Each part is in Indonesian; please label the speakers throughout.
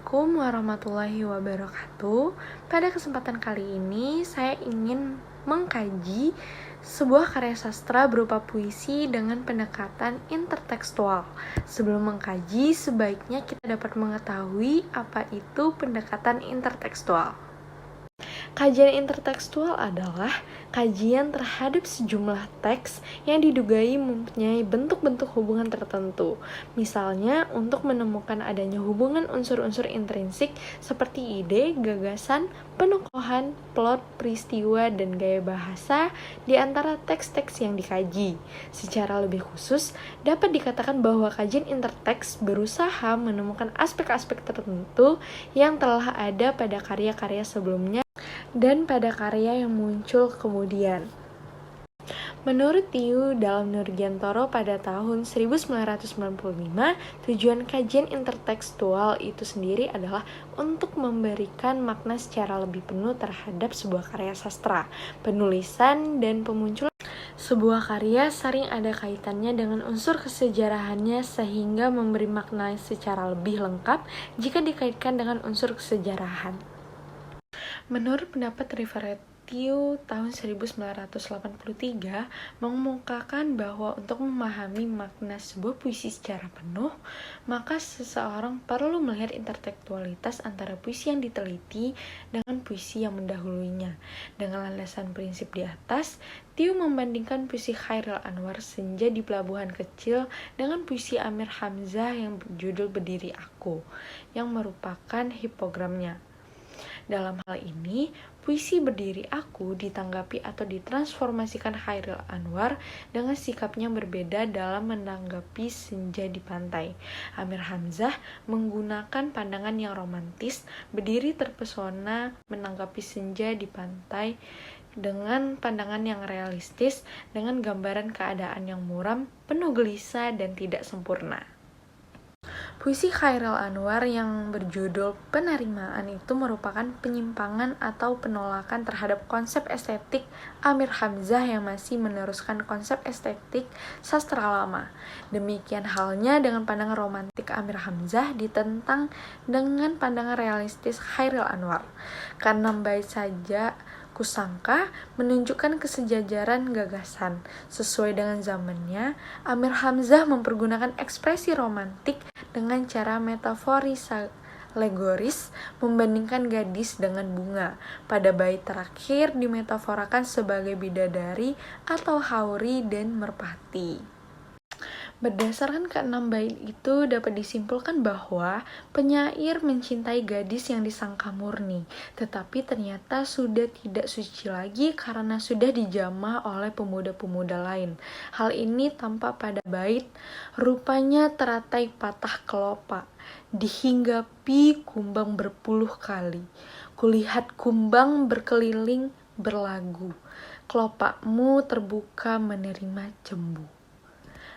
Speaker 1: Assalamualaikum warahmatullahi wabarakatuh. Pada kesempatan kali ini saya ingin mengkaji sebuah karya sastra berupa puisi dengan pendekatan intertekstual. Sebelum mengkaji, sebaiknya kita dapat mengetahui apa itu pendekatan intertekstual. Kajian intertekstual adalah kajian terhadap sejumlah teks yang didugai mempunyai bentuk-bentuk hubungan tertentu. Misalnya, untuk menemukan adanya hubungan unsur-unsur intrinsik seperti ide, gagasan, penokohan, plot, peristiwa, dan gaya bahasa di antara teks-teks yang dikaji. Secara lebih khusus, dapat dikatakan bahwa kajian interteks berusaha menemukan aspek-aspek tertentu yang telah ada pada karya-karya sebelumnya dan pada karya yang muncul kemudian. Menurut Tiu dalam Nurgiantoro pada tahun 1995, tujuan kajian intertekstual itu sendiri adalah untuk memberikan makna secara lebih penuh terhadap sebuah karya sastra, penulisan, dan pemunculan. Sebuah karya sering ada kaitannya dengan unsur kesejarahannya sehingga memberi makna secara lebih lengkap jika dikaitkan dengan unsur kesejarahan. Menurut pendapat Rivaretio tahun 1983 mengemukakan bahwa untuk memahami makna sebuah puisi secara penuh, maka seseorang perlu melihat intertekstualitas antara puisi yang diteliti dengan puisi yang mendahulunya. Dengan landasan prinsip di atas, Tiu membandingkan puisi Chairil Anwar Senja di Pelabuhan Kecil dengan puisi Amir Hamzah yang berjudul Berdiri Aku, yang merupakan hipogramnya. Dalam hal ini, puisi Berdiri Aku ditanggapi atau ditransformasikan Chairil Anwar dengan sikapnya berbeda dalam menanggapi senja di pantai. Amir Hamzah menggunakan pandangan yang romantis, berdiri terpesona menanggapi senja di pantai dengan pandangan yang realistis, dengan gambaran keadaan yang muram, penuh gelisah, dan tidak sempurna. Puisi Chairil Anwar yang berjudul Penerimaan itu merupakan penyimpangan atau penolakan terhadap konsep estetik Amir Hamzah yang masih meneruskan konsep estetik sastra lama. Demikian halnya dengan pandangan romantik Amir Hamzah ditentang dengan pandangan realistis Chairil Anwar. Ke-6 bait saja kusangka menunjukkan kesejajaran gagasan. Sesuai dengan zamannya, Amir Hamzah mempergunakan ekspresi romantik dengan cara metaforis alegoris membandingkan gadis dengan bunga. Pada bait terakhir dimetaforakan sebagai bidadari atau hauri dan merpati. Berdasarkan ke-6 bait itu dapat disimpulkan bahwa penyair mencintai gadis yang disangka murni, tetapi ternyata sudah tidak suci lagi karena sudah dijamah oleh pemuda-pemuda lain. Hal ini tampak pada bait, rupanya teratai patah kelopak, dihinggapi kumbang berpuluh kali. Kulihat kumbang berkeliling berlagu, kelopakmu terbuka menerima cembu.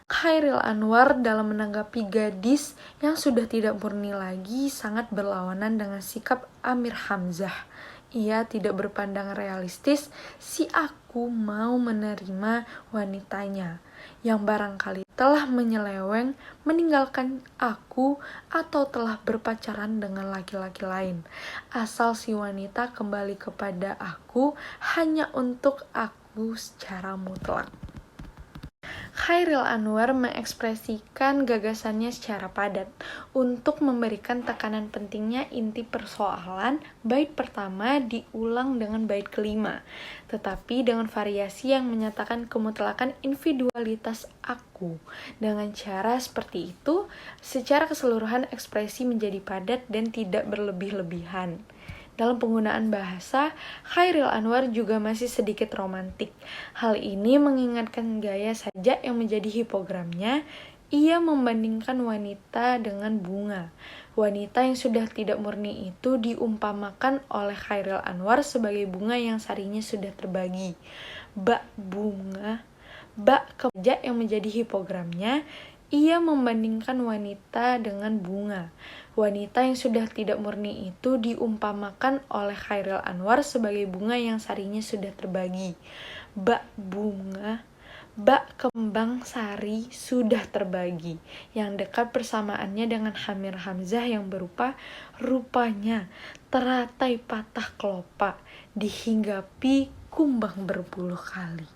Speaker 1: Chairil Anwar dalam menanggapi gadis yang sudah tidak murni lagi sangat berlawanan dengan sikap Amir Hamzah. Ia tidak berpandangan realistis, si aku mau menerima wanitanya yang barangkali telah menyeleweng, meninggalkan aku atau telah berpacaran dengan laki-laki lain. Asal si wanita kembali kepada aku hanya untuk aku secara mutlak. Chairil Anwar mengekspresikan gagasannya secara padat untuk memberikan tekanan pentingnya inti persoalan. Bait pertama diulang dengan bait kelima, tetapi dengan variasi yang menyatakan kemutlakan individualitas aku. Dengan cara seperti itu, secara keseluruhan ekspresi menjadi padat dan tidak berlebih-lebihan. Dalam penggunaan bahasa, Chairil Anwar juga masih sedikit romantik. Hal ini mengingatkan gaya sajak yang menjadi hipogramnya. Ia membandingkan wanita dengan bunga. Wanita yang sudah tidak murni itu diumpamakan oleh Chairil Anwar sebagai bunga yang sarinya sudah terbagi. Bak bunga, bak kejak yang menjadi hipogramnya. Ia membandingkan wanita dengan bunga. Wanita yang sudah tidak murni itu diumpamakan oleh Chairil Anwar sebagai bunga yang sarinya sudah terbagi. Bak bunga, Bak kembang sari sudah terbagi, yang dekat persamaannya dengan Hamir Hamzah yang berupa rupanya teratai patah kelopak, dihinggapi kumbang berpuluh kali.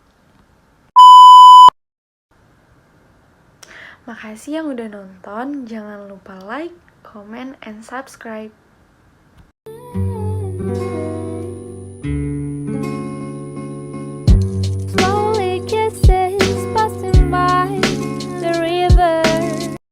Speaker 1: Makasih yang udah nonton, jangan lupa like, comment, and subscribe.